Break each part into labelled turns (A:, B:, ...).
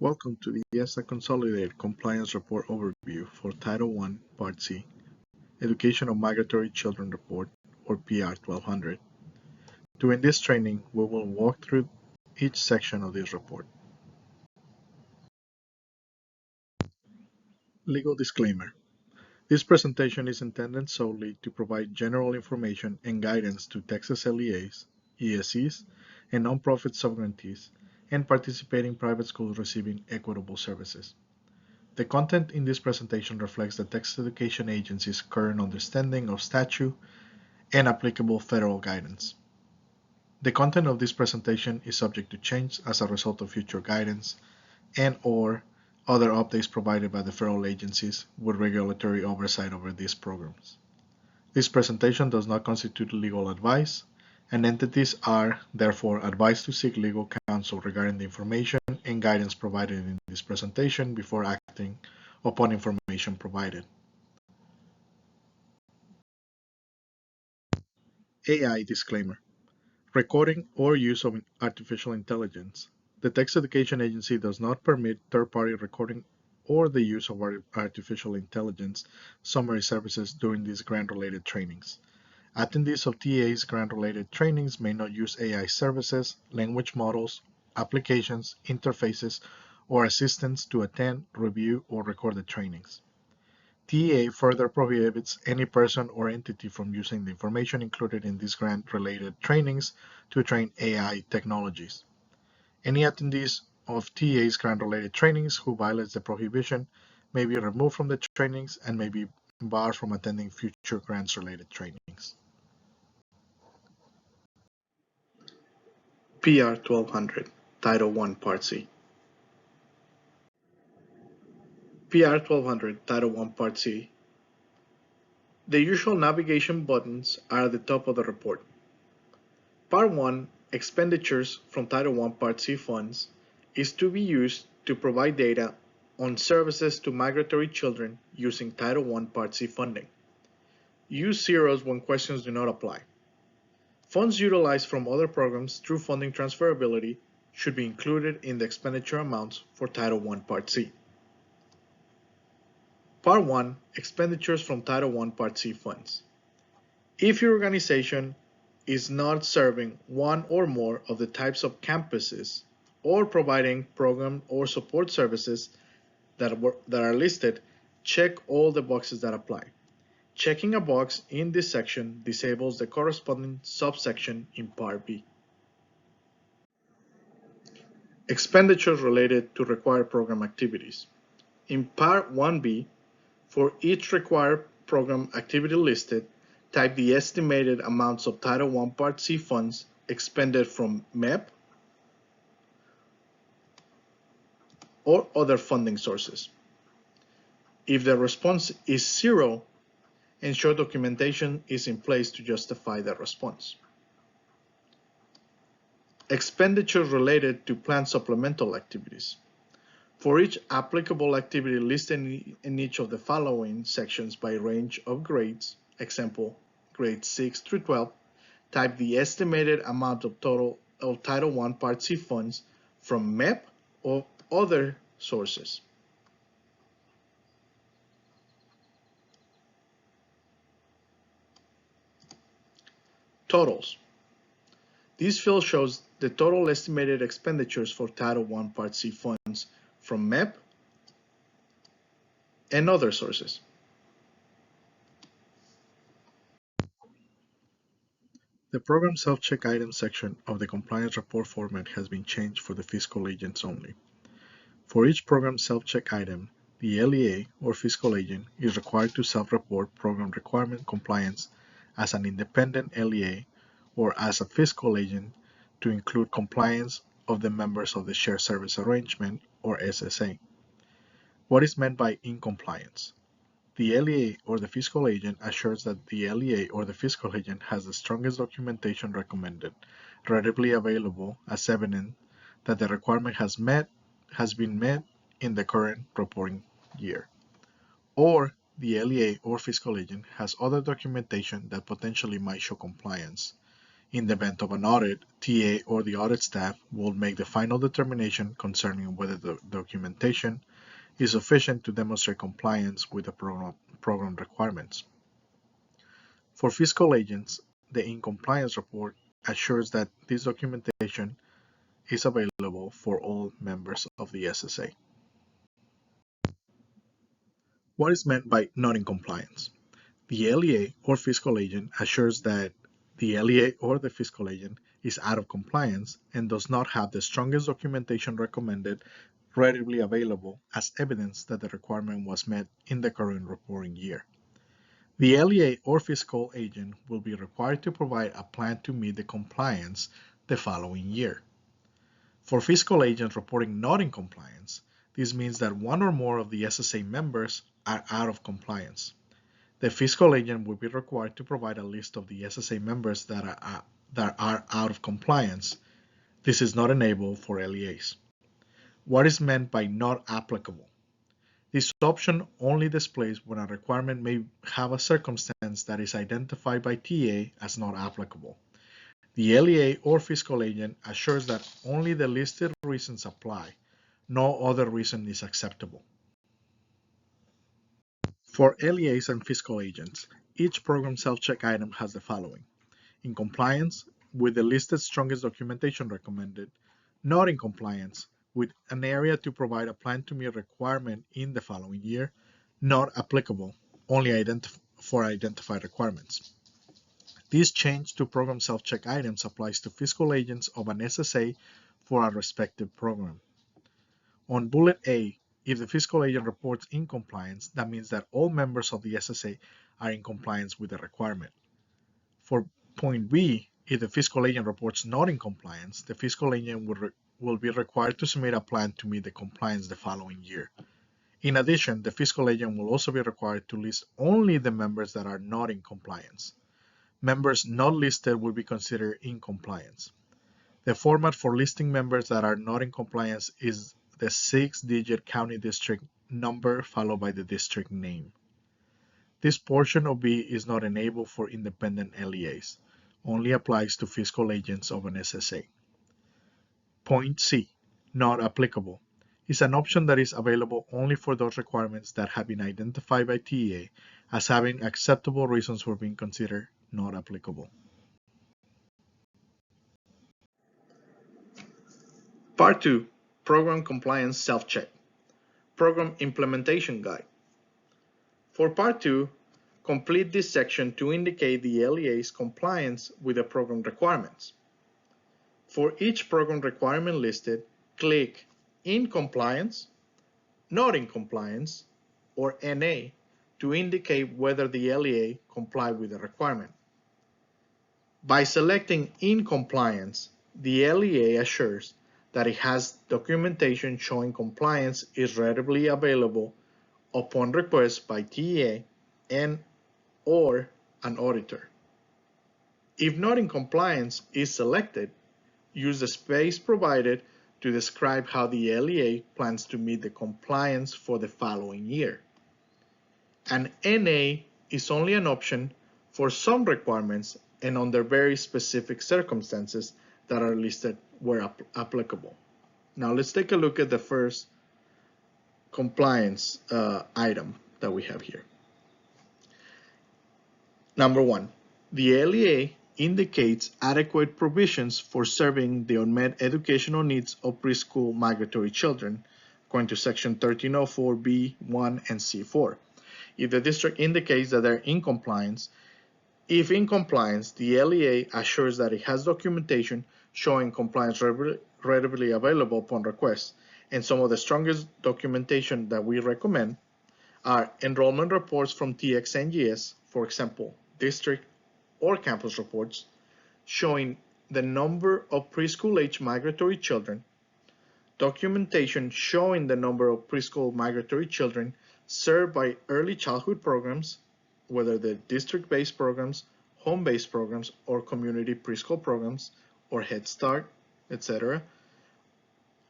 A: Welcome to the ESSA Consolidated Compliance Report Overview for Title I, Part C, Education of Migratory Children Report, or PR1200. During this training, we will walk through each section of this report. Legal disclaimer. This presentation is intended solely to provide general information and guidance to Texas LEAs, ESCs, and nonprofit subgrantees, and participating private schools receiving equitable services. The content in this presentation reflects the Texas Education Agency's current understanding of statute and applicable federal guidance. The content of this presentation is subject to change as a result of future guidance and/or other updates provided by the federal agencies with regulatory oversight over these programs. This presentation does not constitute legal advice, and entities are therefore advised to seek legal counsel regarding the information and guidance provided in this presentation before acting upon information provided. AI disclaimer. Recording or use of artificial intelligence. The Texas Education Agency does not permit third-party recording or the use of artificial intelligence summary services during these grant-related trainings. Attendees of TA's grant-related trainings may not use AI services, language models, applications, interfaces, or assistants to attend, review, or record the trainings. TEA further prohibits any person or entity from using the information included in these grant-related trainings to train AI technologies. Any attendees of TEA's grant-related trainings who violates the prohibition may be removed from the trainings and may be barred from attending future grants-related trainings. PR1200, Title I, Part C. PR1200, Title I, Part C. The usual navigation buttons are at the top of the report. Part 1, Expenditures from Title I, Part C funds, is to be used to provide data on services to migratory children using Title I, Part C funding. Use zeros when questions do not apply. Funds utilized from other programs through funding transferability should be included in the expenditure amounts for Title I, Part C. Part 1, Expenditures from Title I, Part C funds. If your organization is not serving one or more of the types of campuses or providing program or support services that are listed, check all the boxes that apply. Checking a box in this section disables the corresponding subsection in Part B. Expenditures related to required program activities. In Part 1B, for each required program activity listed, type the estimated amounts of Title I Part C funds expended from MEP or other funding sources. If the response is 0, ensure documentation is in place to justify the response. Expenditures related to planned supplemental activities. For each applicable activity listed in each of the following sections by range of grades, example, grades 6 through 12, type the estimated amount of total of Title I Part C funds from MEP or other sources. Totals. This field shows the total estimated expenditures for Title I Part C funds from MEP and other sources. The Program Self-Check Items section of the compliance report format has been changed for the fiscal agents only. For each program self-check item, the LEA or fiscal agent is required to self-report program requirement compliance as an independent LEA or as a fiscal agent to include compliance of the members of the Shared Service Arrangement or SSA. What is meant by in compliance? The LEA or the fiscal agent assures that the LEA or the fiscal agent has the strongest documentation recommended, readily available as evidence that the requirement has been met in the current reporting year. Or the LEA or fiscal agent has other documentation that potentially might show compliance. In the event of an audit, TA or the audit staff will make the final determination concerning whether the documentation is sufficient to demonstrate compliance with the program requirements. For fiscal agents, the in-compliance report assures that this documentation is available for all members of the SSA. What is meant by not in compliance? The LEA or fiscal agent assures that the LEA or the fiscal agent is out of compliance and does not have the strongest documentation recommended readily available as evidence that the requirement was met in the current reporting year. The LEA or fiscal agent will be required to provide a plan to meet the compliance the following year. For fiscal agents reporting not in compliance, this means that one or more of the SSA members are out of compliance. The fiscal agent will be required to provide a list of the SSA members that are out of compliance. This is not enabled for LEAs. What is meant by not applicable? This option only displays when a requirement may have a circumstance that is identified by TA as not applicable. The LEA or fiscal agent assures that only the listed reasons apply. No other reason is acceptable. For LEAs and fiscal agents, each program self-check item has the following: in compliance with the listed strongest documentation recommended, not in compliance with an area to provide a plan to meet requirement in the following year, not applicable, only for identified requirements. This change to program self-check items applies to fiscal agents of an SSA for a respective program. On Bullet A, if the fiscal agent reports in compliance, that means that all members of the SSA are in compliance with the requirement. For point B, if the fiscal agent reports not in compliance, the fiscal agent will be required to submit a plan to meet the compliance the following year. In addition, the fiscal agent will also be required to list only the members that are not in compliance. Members not listed will be considered in compliance. The format for listing members that are not in compliance is the 6-digit county district number followed by the district name. This portion of B is not enabled for independent LEAs, only applies to fiscal agents of an SSA. Point C, not applicable, is an option that is available only for those requirements that have been identified by TEA as having acceptable reasons for being considered not applicable. Part 2, Program Compliance Self-Check, Program Implementation Guide. For Part 2, complete this section to indicate the LEA's compliance with the program requirements. For each program requirement listed, click In Compliance, Not in Compliance, or NA to indicate whether the LEA complied with the requirement. By selecting In Compliance, the LEA assures that it has documentation showing compliance is readily available upon request by TEA and or an auditor. If not in compliance is selected, use the space provided to describe how the LEA plans to meet the compliance for the following year. An NA is only an option for some requirements and under very specific circumstances that are listed where applicable. Now let's take a look at the first compliance item that we have here. Number 1, the LEA indicates adequate provisions for serving the unmet educational needs of preschool migratory children, according to Section 1304B1 and C4. If the district indicates that they're in compliance, if in compliance, the LEA assures that it has documentation showing compliance readily available upon request, and some of the strongest documentation that we recommend are enrollment reports from TXNGS, for example, district or campus reports showing the number of preschool-age migratory children, documentation showing the number of preschool migratory children served by early childhood programs, whether they're district-based programs, home-based programs, or community preschool programs, or Head Start, etc.,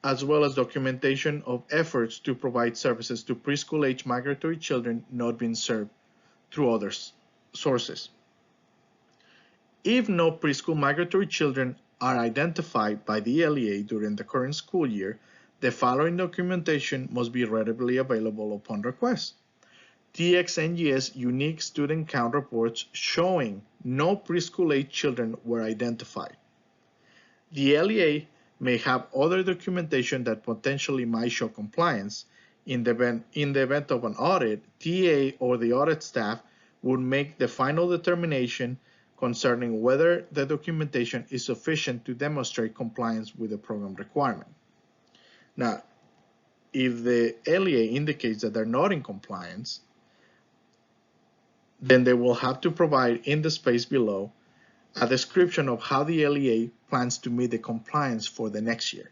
A: as well as documentation of efforts to provide services to preschool-age migratory children not being served through other sources. If no preschool migratory children are identified by the LEA during the current school year, the following documentation must be readily available upon request. TXNGS unique student count reports showing no preschool age children were identified. The LEA may have other documentation that potentially might show compliance. In the event of an audit, TA or the audit staff would make the final determination concerning whether the documentation is sufficient to demonstrate compliance with the program requirement. Now, if the LEA indicates that they're not in compliance, then they will have to provide in the space below a description of how the LEA plans to meet the compliance for the next year.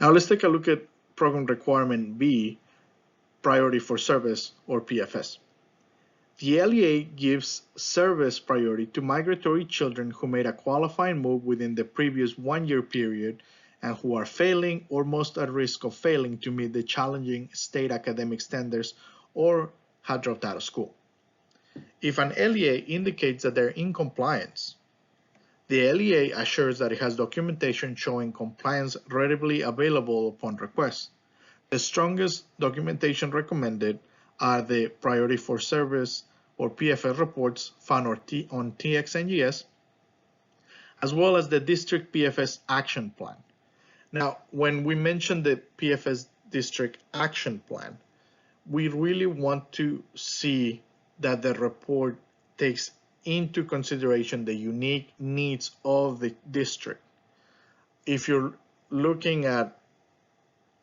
A: Now let's take a look at Program Requirement B, Priority for Service, or PFS. The LEA gives service priority to migratory children who made a qualifying move within the previous one-year period and who are failing or most at risk of failing to meet the challenging state academic standards or have dropped out of school. If an LEA indicates that they're in compliance, the LEA assures that it has documentation showing compliance readily available upon request. The strongest documentation recommended are the Priority for Service or PFS reports found on TXNGS, as well as the District PFS Action Plan. Now, when we mention the PFS District Action Plan, we really want to see that the report takes into consideration the unique needs of the district. If you're looking at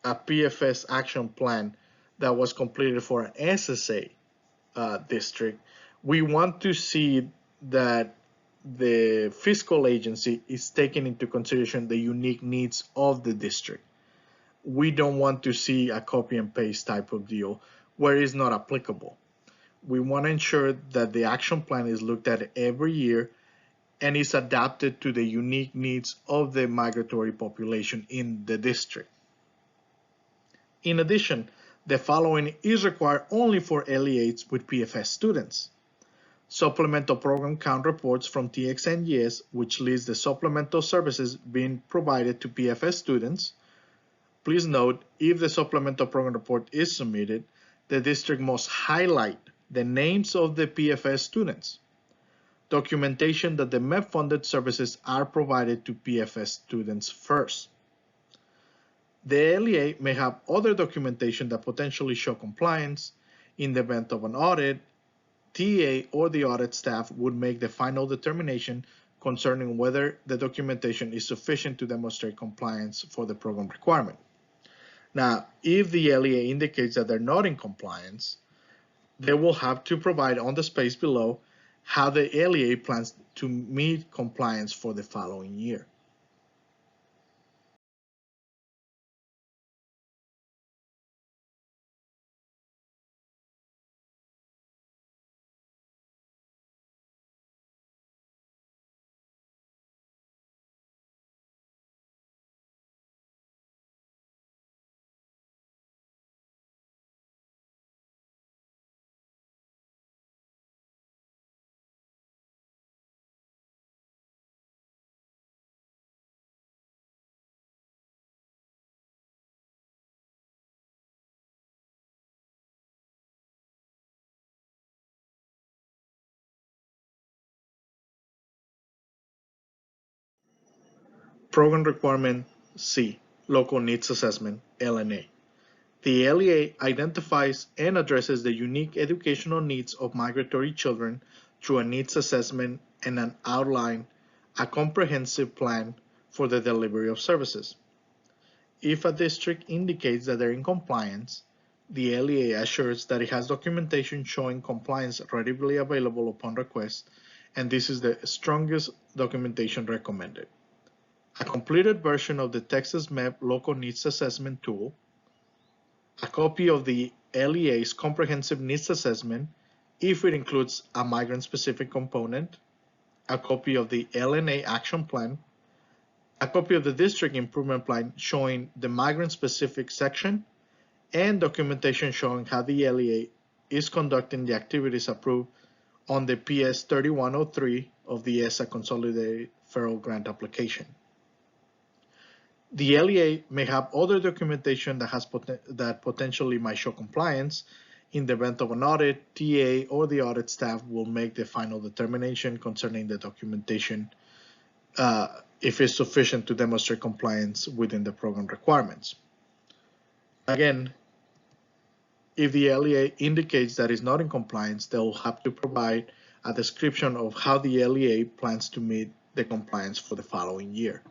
A: a PFS action plan that was completed for an SSA district, we want to see that the fiscal agency is taking into consideration the unique needs of the district. We don't want to see a copy and paste type of deal where it's not applicable. We want to ensure that the action plan is looked at every year and is adapted to the unique needs of the migratory population in the district. In addition, the following is required only for LEAs with PFS students. Supplemental program count reports from TXNGS, which lists the supplemental services being provided to PFS students. Please note, if the supplemental program report is submitted, the district must highlight the names of the PFS students. Documentation that the MEP-funded services are provided to PFS students first. The LEA may have other documentation that potentially show compliance. In the event of an audit, TA or the audit staff would make the final determination concerning whether the documentation is sufficient to demonstrate compliance for the program requirement. Now, if the LEA indicates that they're not in compliance, they will have to provide on the space below how the LEA plans to meet compliance for the following year. Program Requirement C, Local Needs Assessment, LNA. The LEA identifies and addresses the unique educational needs of migratory children through a needs assessment and an outline, a comprehensive plan for the delivery of services. If a district indicates that they're in compliance, the LEA assures that it has documentation showing compliance readily available upon request, and this is the strongest documentation recommended. A completed version of the Texas MEP Local Needs Assessment tool, a copy of the LEA's comprehensive needs assessment if it includes a migrant-specific component, a copy of the LNA action plan, a copy of the district improvement plan showing the migrant-specific section, and documentation showing how the LEA is conducting the activities approved on the PS3103 of the ESSA Consolidated Federal Grant application. The LEA may have other documentation that potentially might show compliance. In the event of an audit, TA or the audit staff will make the final determination concerning the documentation if it's sufficient to demonstrate compliance within the program requirements. Again, if the LEA indicates that it's not in compliance, they'll have to provide a description of how the LEA plans to meet the compliance for the following year.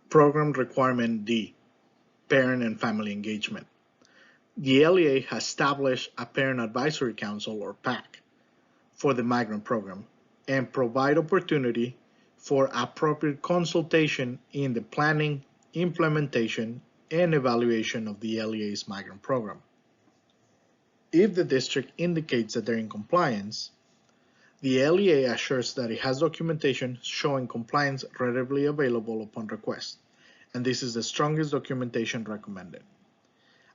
A: Program Requirement D, Parent and Family Engagement. The LEA has established a Parent Advisory Council, or PAC, for the migrant program and provide opportunity for appropriate consultation in the planning, implementation, and evaluation of the LEA's migrant program. If the district indicates that they're in compliance, the LEA assures that it has documentation showing compliance readily available upon request, and this is the strongest documentation recommended.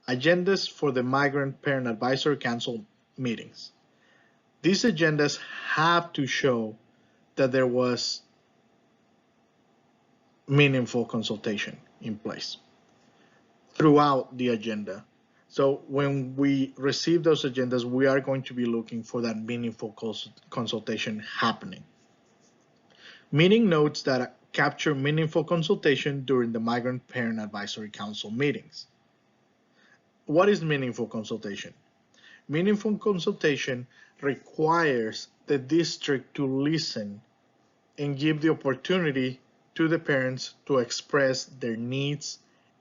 A: Agendas for the Migrant Parent Advisory Council meetings. These agendas have to show that there was meaningful consultation in place throughout the agenda. So when we receive those agendas, we are going to be looking for that meaningful consultation happening. Meeting notes that capture meaningful consultation during the Migrant Parent Advisory Council meetings. What is meaningful consultation? Meaningful consultation requires the district to listen and give the opportunity to the parents to express their needs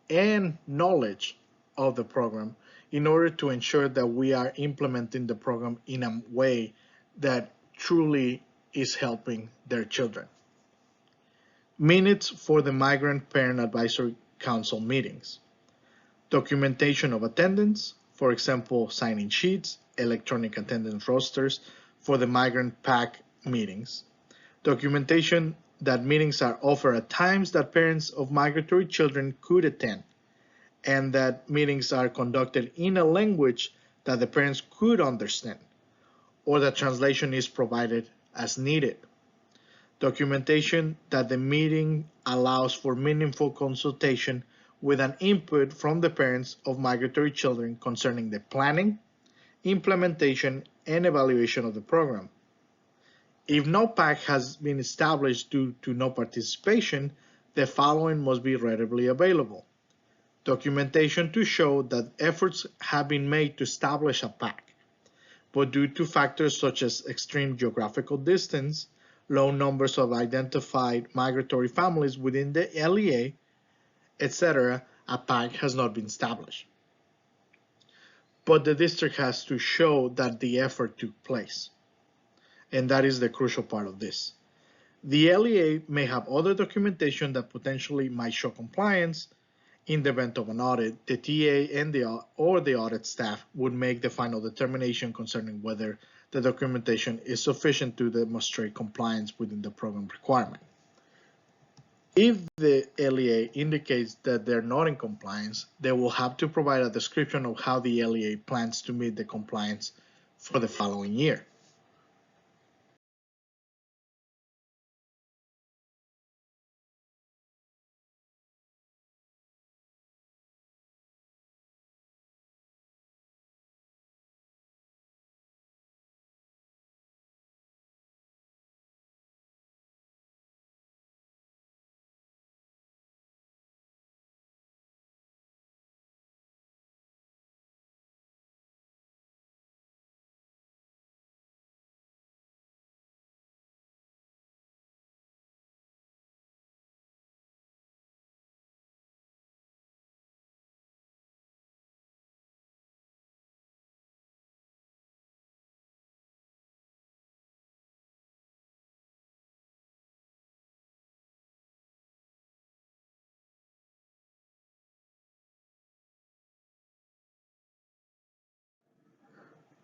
A: and knowledge of the program in order to ensure that we are implementing the program in a way that truly is helping their children. Minutes for the Migrant Parent Advisory Council meetings. Documentation of attendance, for example, signing sheets, electronic attendance rosters for the Migrant PAC meetings. Documentation that meetings are offered at times that parents of migratory children could attend, and that meetings are conducted in a language that the parents could understand, or that translation is provided as needed. Documentation that the meeting allows for meaningful consultation with an input from the parents of migratory children concerning the planning, implementation, and evaluation of the program. If no PAC has been established due to no participation, the following must be readily available. Documentation to show that efforts have been made to establish a PAC, but due to factors such as extreme geographical distance, low numbers of identified migratory families within the LEA, etc., a PAC has not been established. But the district has to show that the effort took place. And that is the crucial part of this. The LEA may have other documentation that potentially might show compliance. In the event of an audit, the TA and the audit staff would make the final determination concerning whether the documentation is sufficient to demonstrate compliance within the program requirement. If the LEA indicates that they're not in compliance, they will have to provide a description of how the LEA plans to meet the compliance for the following year.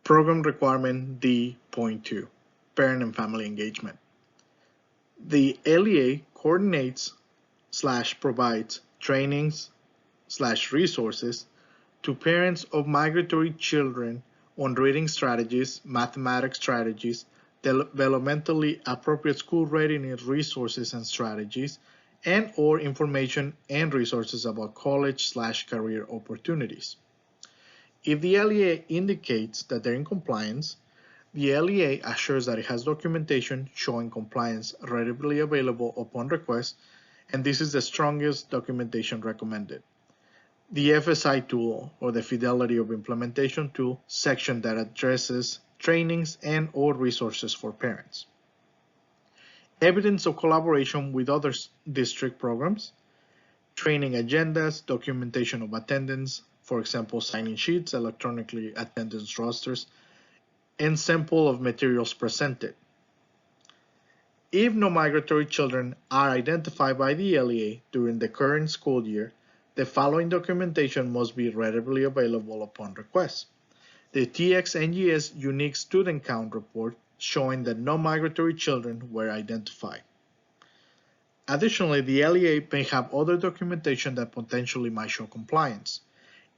A: Program Requirement D.2, Parent and Family Engagement. The LEA coordinates/provides trainings/resources to parents of migratory children on reading strategies, mathematics strategies, developmentally appropriate school readiness resources and strategies, and or information and resources about college/career opportunities. If the LEA indicates that they're in compliance, the LEA assures that it has documentation showing compliance readily available upon request, and this is the strongest documentation recommended. The FSI tool, or the Fidelity of Implementation tool, section that addresses trainings and or resources for parents. Evidence of collaboration with other district programs, training agendas, documentation of attendance, for example, signing sheets, electronically attendance rosters, and sample of materials presented. If no migratory children are identified by the LEA during the current school year, the following documentation must be readily available upon request. The TXNGS Unique Student Count Report showing that no migratory children were identified. Additionally, the LEA may have other documentation that potentially might show compliance.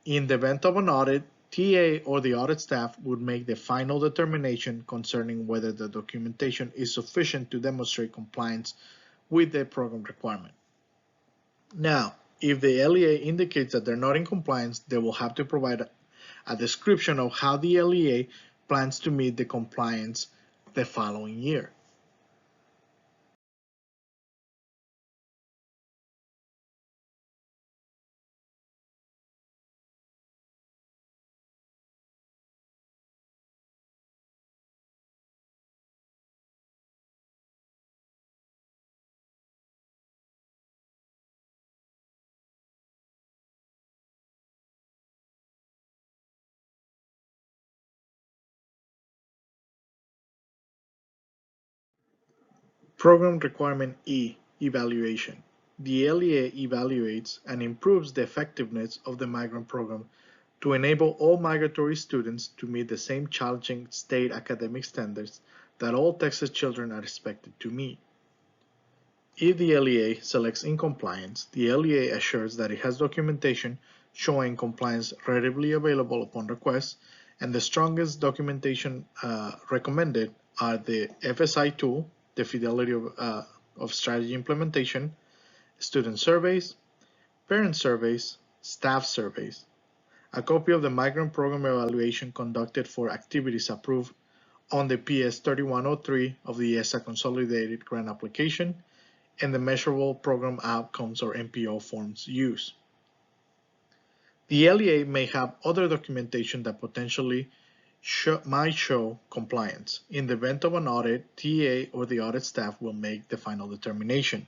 A: In the event of an audit, TA or the audit staff would make the final determination concerning whether the documentation is sufficient to demonstrate compliance with the program requirement. Now, if the LEA indicates that they're not in compliance, they will have to provide a description of how the LEA plans to meet the compliance the following year. Program Requirement E, Evaluation. The LEA evaluates and improves the effectiveness of the migrant program to enable all migratory students to meet the same challenging state academic standards that all Texas children are expected to meet. If the LEA selects in compliance, the LEA assures that it has documentation showing compliance readily available upon request, and the strongest documentation recommended are the FSI tool, the Fidelity of Strategy Implementation, student surveys, parent surveys, staff surveys, a copy of the migrant program evaluation conducted for activities approved on the PS3103 of the ESSA Consolidated Grant Application, and the Measurable Program Outcomes or MPO forms used. The LEA may have other documentation that potentially might show compliance. In the event of an audit, TA or the audit staff will make the final determination.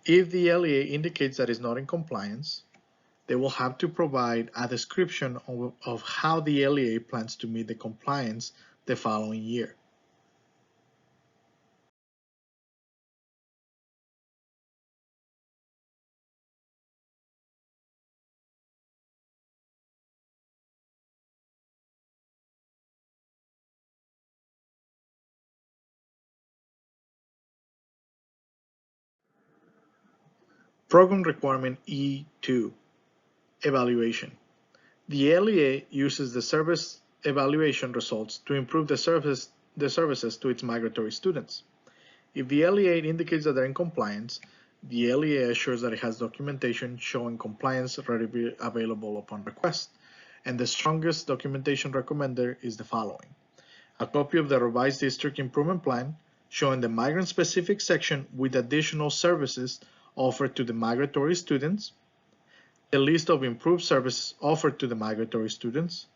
A: If the LEA indicates that it's not in compliance, they will have to provide a description of how the LEA plans to meet the compliance the following year. Program Requirement E2, Evaluation. The LEA uses the service evaluation results to improve the services to its migratory students. If the LEA indicates that they're in compliance, the LEA assures that it has documentation showing compliance readily available upon request, and the strongest documentation recommended is the following: a copy of the revised district improvement plan showing the migrant-specific section with additional services offered to the migratory students, a list of improved services offered to the migratory students,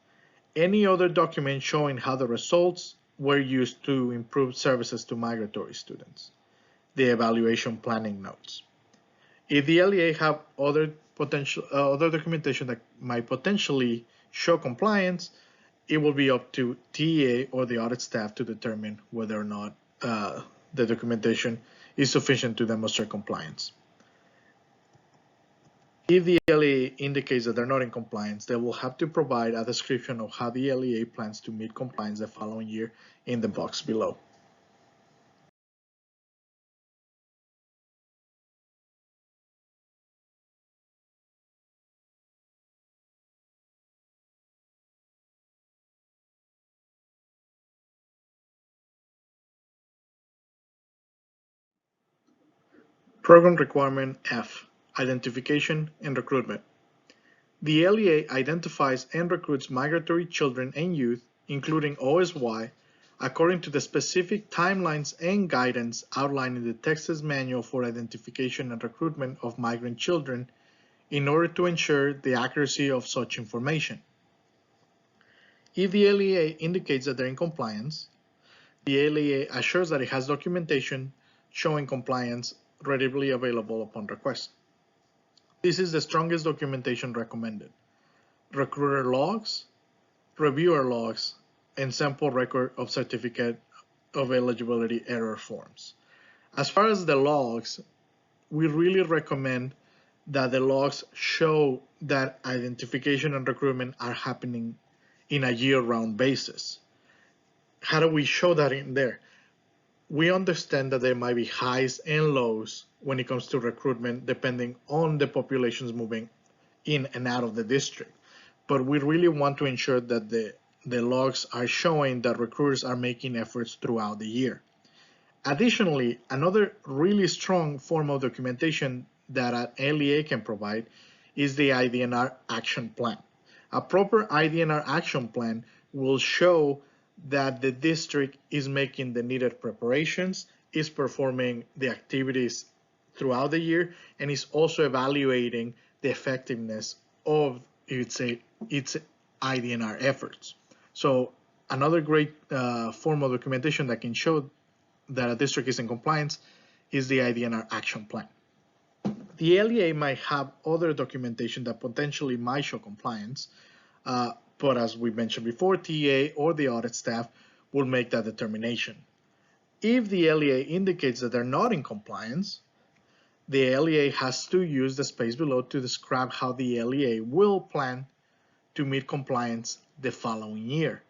A: any other document showing how the results were used to improve services to migratory students, the evaluation planning notes. If the LEA have other documentation that might potentially show compliance, it will be up to TA or the audit staff to determine whether or not the documentation is sufficient to demonstrate compliance. If the LEA indicates that they're not in compliance, they will have to provide a description of how the LEA plans to meet compliance the following year in the box below. Program Requirement F, Identification and Recruitment. The LEA identifies and recruits migratory children and youth, including OSY, according to the specific timelines and guidance outlined in the Texas Manual for Identification and Recruitment of Migrant Children in order to ensure the accuracy of such information. If the LEA indicates that they're in compliance, the LEA assures that it has documentation showing compliance readily available upon request. This is the strongest documentation recommended: recruiter logs, reviewer logs, and sample record of certificate of eligibility error forms. As far as the logs, we really recommend that the logs show that identification and recruitment are happening in a year-round basis. How do we show that in there? We understand that there might be highs and lows when it comes to recruitment depending on the populations moving in and out of the district. But we really want to ensure that the logs are showing that recruiters are making efforts throughout the year. Additionally, another really strong form of documentation that an LEA can provide is the IDNR action plan. A proper IDNR action plan will show that the district is making the needed preparations, is performing the activities throughout the year, and is also evaluating the effectiveness of its IDNR efforts. So another great form of documentation that can show that a district is in compliance is the IDNR action plan. The LEA might have other documentation that potentially might show compliance, but as we mentioned before, TA or the audit staff will make that determination. If the LEA indicates that they're not in compliance, the LEA has to use the space below to describe how the LEA will plan to meet compliance the following year.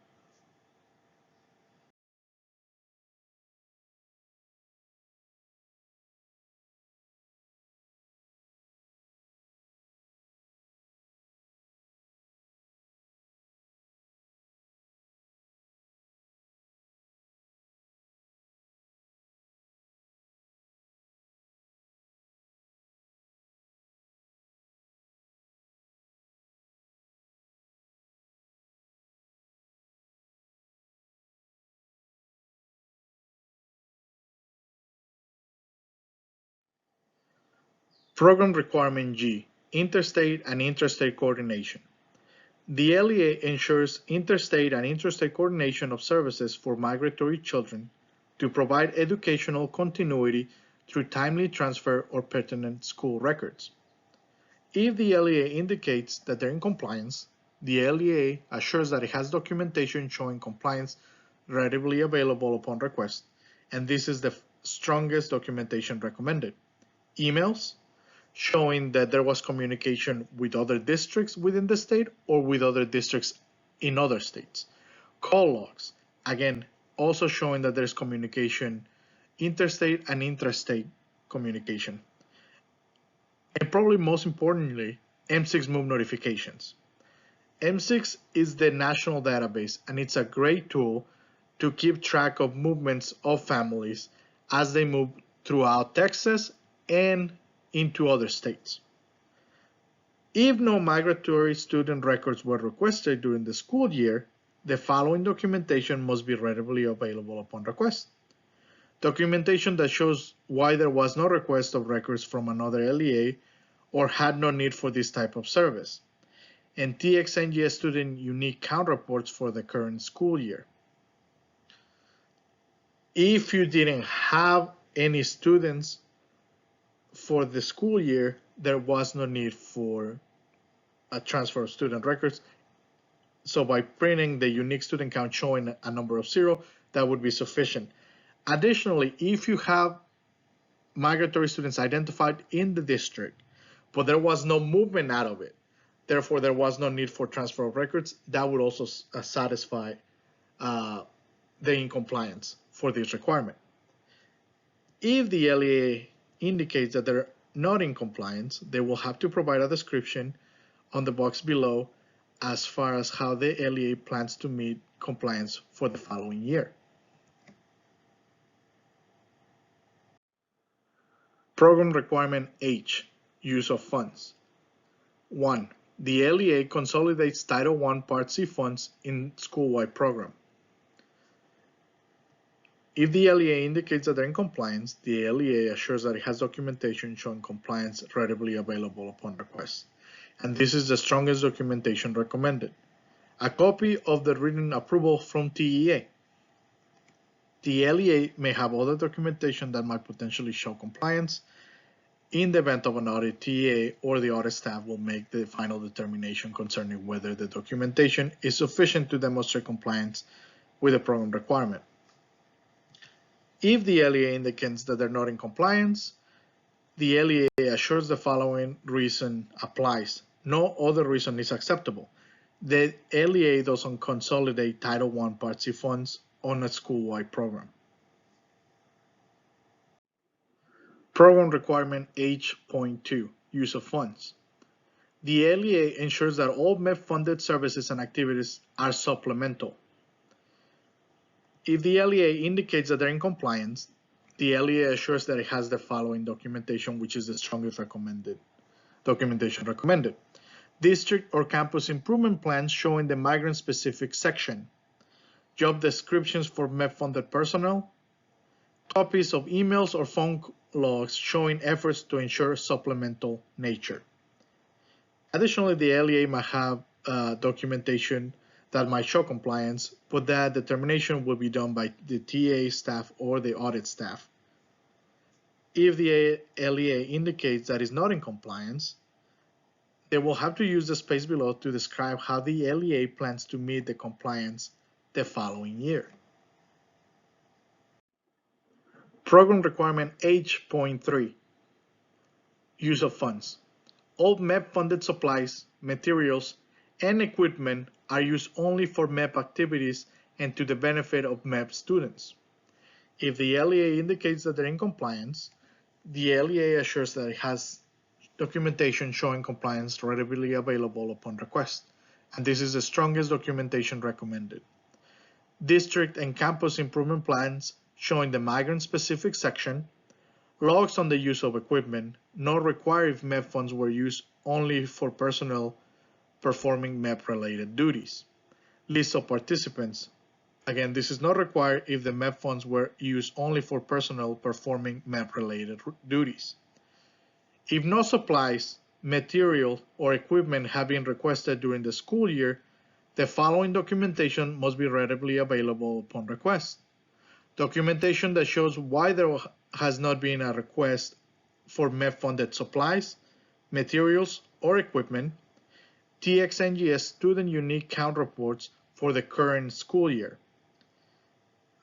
A: Program Requirement G, Interstate and Intrastate Coordination. The LEA ensures interstate and intrastate coordination of services for migratory children to provide educational continuity through timely transfer or pertinent school records. If the LEA indicates that they're in compliance, the LEA assures that it has documentation showing compliance readily available upon request, and this is the strongest documentation recommended: emails showing that there was communication with other districts within the state or with other districts in other states; call logs, again, also showing that there's communication, interstate and intrastate communication; and probably most importantly, M6 move notifications. M6 is the national database, and it's a great tool to keep track of movements of families as they move throughout Texas and into other states. If no migratory student records were requested during the school year, the following documentation must be readily available upon request: documentation that shows why there was no request of records from another LEA or had no need for this type of service, and TXNGS student unique count reports for the current school year. If you didn't have any students for the school year, there was no need for a transfer of student records. So by printing the unique student count showing a number of 0, that would be sufficient. Additionally, if you have migratory students identified in the district, but there was no movement out of it. Therefore, there was no need for transfer of records. That would also satisfy the incompliance for this requirement. If the LEA indicates that they're not in compliance, they will have to provide a description on the box below as far as how the LEA plans to meet compliance for the following year. Program Requirement H, Use of Funds. 1. The LEA consolidates Title I Part C funds in school-wide program. If the LEA indicates that they're in compliance, the LEA assures that it has documentation showing compliance readily available upon request. And this is the strongest documentation recommended. A copy of the written approval from TEA. The LEA may have other documentation that might potentially show compliance. In the event of an audit, TEA or the audit staff will make the final determination concerning whether the documentation is sufficient to demonstrate compliance with the program requirement. If the LEA indicates that they're not in compliance, the LEA assures the following reason applies. No other reason is acceptable. The LEA doesn't consolidate Title I Part C funds on a school-wide program. Program Requirement H.2, Use of Funds. The LEA ensures that all MEP-funded services and activities are supplemental. If the LEA indicates that they're in compliance, the LEA assures that it has the following documentation, which is the strongest documentation recommended. District or campus improvement plans showing the migrant-specific section, job descriptions for MEP-funded personnel, copies of emails or phone logs showing efforts to ensure supplemental nature. Additionally, the LEA might have documentation that might show compliance, but that determination will be done by the TA staff or the audit staff. If the LEA indicates that it's not in compliance, they will have to use the space below to describe how the LEA plans to meet the compliance the following year. Program Requirement H.3, Use of Funds. All MEP-funded supplies, materials, and equipment are used only for MEP activities and to the benefit of MEP students. If the LEA indicates that they're in compliance, the LEA assures that it has documentation showing compliance readily available upon request, and this is the strongest documentation recommended. District and campus improvement plans showing the migrant-specific section, logs on the use of equipment, not required if MEP funds were used only for personnel performing MEP-related duties. List of participants. Again, this is not required if the MEP funds were used only for personnel performing MEP-related duties. If no supplies, material, or equipment have been requested during the school year, the following documentation must be readily available upon request. Documentation that shows why there has not been a request for MEP-funded supplies, materials, or equipment, TXNGS student unique count reports for the current school year.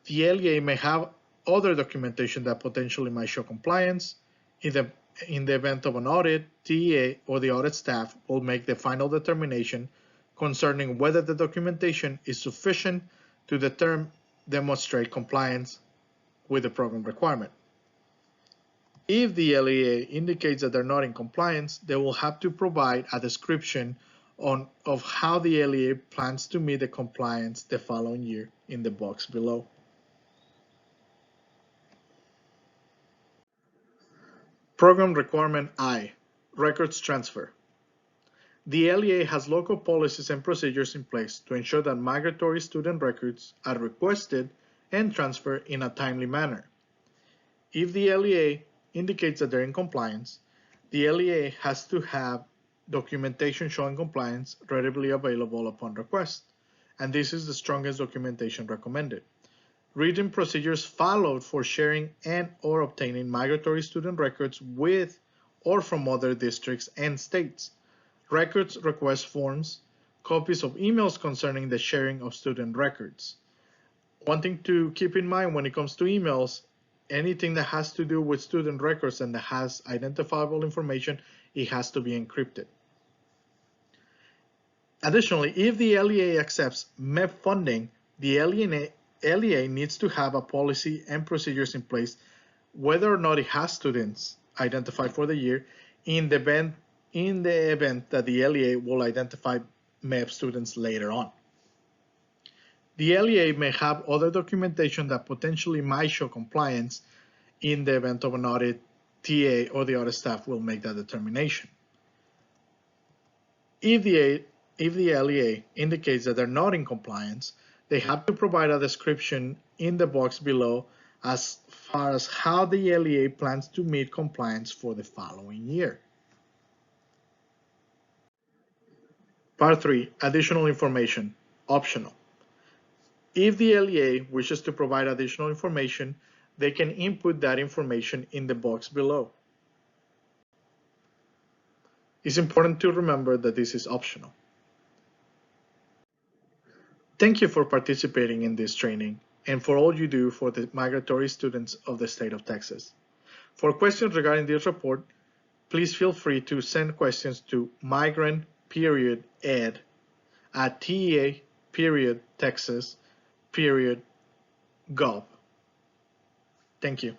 A: The LEA may have other documentation that potentially might show compliance. In the event of an audit, TEA or the audit staff will make the final determination concerning whether the documentation is sufficient to demonstrate compliance with the program requirement. If the LEA indicates that they're not in compliance, they will have to provide a description of how the LEA plans to meet the compliance the following year in the box below. Program Requirement I, Records Transfer. The LEA has local policies and procedures in place to ensure that migratory student records are requested and transferred in a timely manner. If the LEA indicates that they're in compliance, the LEA has to have documentation showing compliance readily available upon request, and this is the strongest documentation recommended. Written procedures followed for sharing and/or obtaining migratory student records with or from other districts and states. Records request forms, copies of emails concerning the sharing of student records. One thing to keep in mind when it comes to emails, anything that has to do with student records and that has identifiable information it has to be encrypted. Additionally, if the LEA accepts MEP funding, the LEA needs to have a policy and procedures in place whether or not it has students identified for the year in the event that the LEA will identify MEP students later on. The LEA may have other documentation that potentially might show compliance. In the event of an audit, TA or the audit staff will make that determination. If the LEA indicates that they're not in compliance, they have to provide a description in the box below as far as how the LEA plans to meet compliance for the following year. Part 3, additional information, optional. If the LEA wishes to provide additional information, they can input that information in the box below. It's important to remember that this is optional. Thank you for participating in this training and for all you do for the migratory students of the state of Texas. For questions regarding this report, please feel free to send questions to migrant.ed@tea.texas.gov. Thank you.